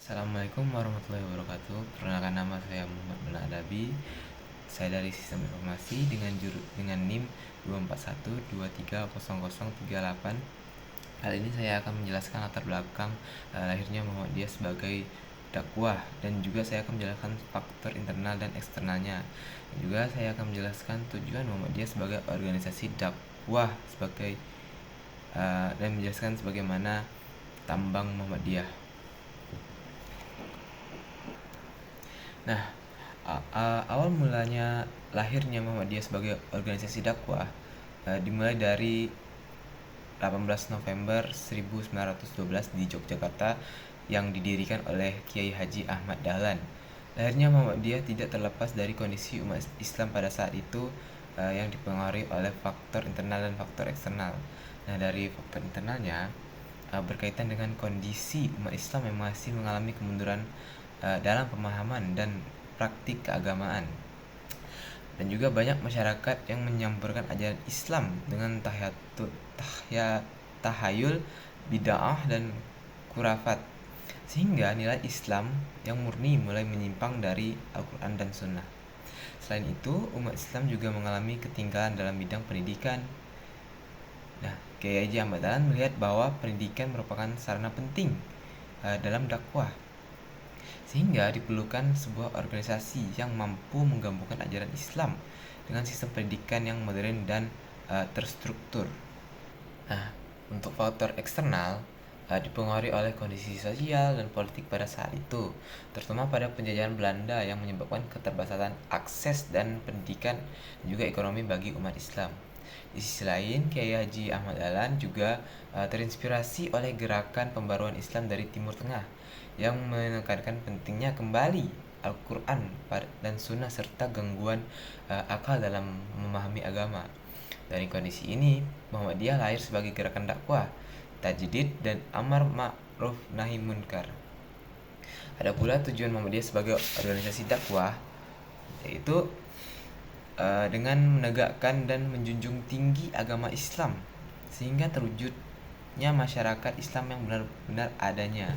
Assalamualaikum warahmatullahi wabarakatuh. Perkenalkan, nama saya Muhammad Mulna Adabi. Saya dari Sistem Informasi dengan NIM 241230038. Kali ini saya akan menjelaskan latar belakang lahirnya Muhammadiyah sebagai dakwah, dan juga saya akan menjelaskan faktor internal dan eksternalnya. Dan juga saya akan menjelaskan tujuan Muhammadiyah sebagai organisasi dakwah dan menjelaskan sebagaimana tambang Muhammadiyah. Nah, awal mulanya lahirnya Muhammadiyah sebagai organisasi dakwah dimulai dari 18 November 1912 di Yogyakarta, yang didirikan oleh Kiai Haji Ahmad Dahlan. Lahirnya Muhammadiyah tidak terlepas dari kondisi umat Islam pada saat itu, yang dipengaruhi oleh faktor internal dan faktor eksternal. Nah, dari faktor internalnya berkaitan dengan kondisi umat Islam yang masih mengalami kemunduran dalam pemahaman dan praktik keagamaan, dan juga banyak masyarakat yang menyambarkan ajaran Islam dengan tahayul, bid'ah, dan kurafat, sehingga nilai Islam yang murni mulai menyimpang dari Al-Quran dan Sunnah. Selain itu, umat Islam juga mengalami ketinggalan dalam bidang pendidikan. Nah, Kiai Haji Ahmad Dahlan melihat bahwa pendidikan merupakan sarana penting dalam dakwah, sehingga diperlukan sebuah organisasi yang mampu menggabungkan ajaran Islam dengan sistem pendidikan yang modern dan terstruktur. Nah, untuk faktor eksternal dipengaruhi oleh kondisi sosial dan politik pada saat itu, terutama pada penjajahan Belanda yang menyebabkan keterbatasan akses dan pendidikan dan juga ekonomi bagi umat Islam. Di sisi lain, Kiai Haji Ahmad Dahlan juga terinspirasi oleh gerakan pembaruan Islam dari Timur Tengah yang menekankan pentingnya kembali Al-Quran dan Sunnah serta gangguan akal dalam memahami agama. Dari kondisi ini, Muhammadiyah lahir sebagai gerakan dakwah, tajdid, dan amar ma'ruf nahi munkar. Ada pula tujuan Muhammadiyah sebagai organisasi dakwah, yaitu dengan menegakkan dan menjunjung tinggi agama Islam sehingga terwujudnya masyarakat Islam yang benar-benar adanya.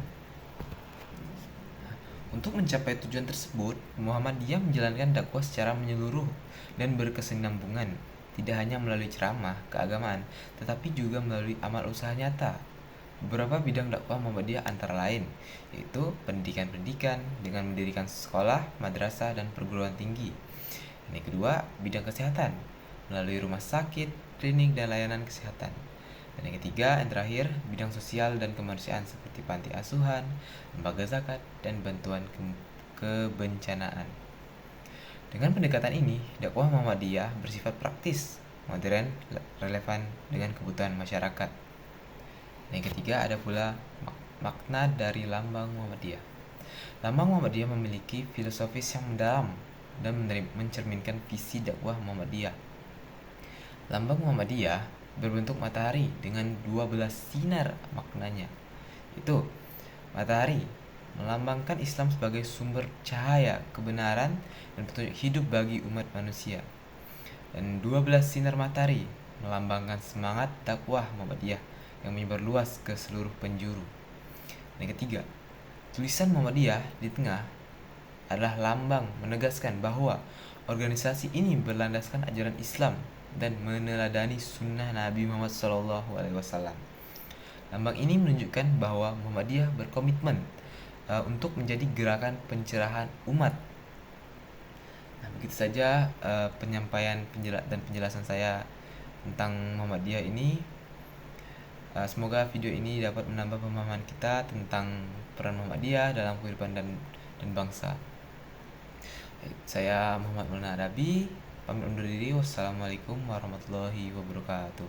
Untuk mencapai tujuan tersebut, Muhammadiyah menjalankan dakwah secara menyeluruh dan berkesinambungan, tidak hanya melalui ceramah keagamaan, tetapi juga melalui amal usaha nyata. Beberapa bidang dakwah Muhammadiyah antara lain, yaitu pendidikan dengan mendirikan sekolah, madrasah, dan perguruan tinggi. Dan yang kedua, bidang kesehatan, melalui rumah sakit, klinik, dan layanan kesehatan. Dan yang ketiga, yang terakhir, bidang sosial dan kemanusiaan seperti panti asuhan, lembaga zakat, dan bantuan kebencanaan. Dengan pendekatan ini, dakwah Muhammadiyah bersifat praktis, modern, relevan dengan kebutuhan masyarakat. Dan yang ketiga, ada pula makna dari lambang Muhammadiyah. Lambang Muhammadiyah memiliki filosofis yang mendalam dan mencerminkan visi dakwah Muhammadiyah. Lambang Muhammadiyah berbentuk matahari dengan 12 sinar. Maknanya itu, matahari melambangkan Islam sebagai sumber cahaya, kebenaran, dan petunjuk hidup bagi umat manusia. Dan 12 sinar matahari melambangkan semangat dakwah Muhammadiyah yang menyebar luas ke seluruh penjuru. Dan yang ketiga, tulisan Muhammadiyah di tengah adalah lambang menegaskan bahwa organisasi ini berlandaskan ajaran Islam dan meneladani sunnah Nabi Muhammad SAW. Lambang ini menunjukkan bahwa Muhammadiyah berkomitmen untuk menjadi gerakan pencerahan umat. Nah, begitu saja penyampaian dan penjelasan saya tentang Muhammadiyah ini. Semoga video ini dapat menambah pemahaman kita tentang peran Muhammadiyah dalam kehidupan dan bangsa. Saya Muhammad Mulna Adabi, pamit undur diri. Wassalamualaikum warahmatullahi wabarakatuh.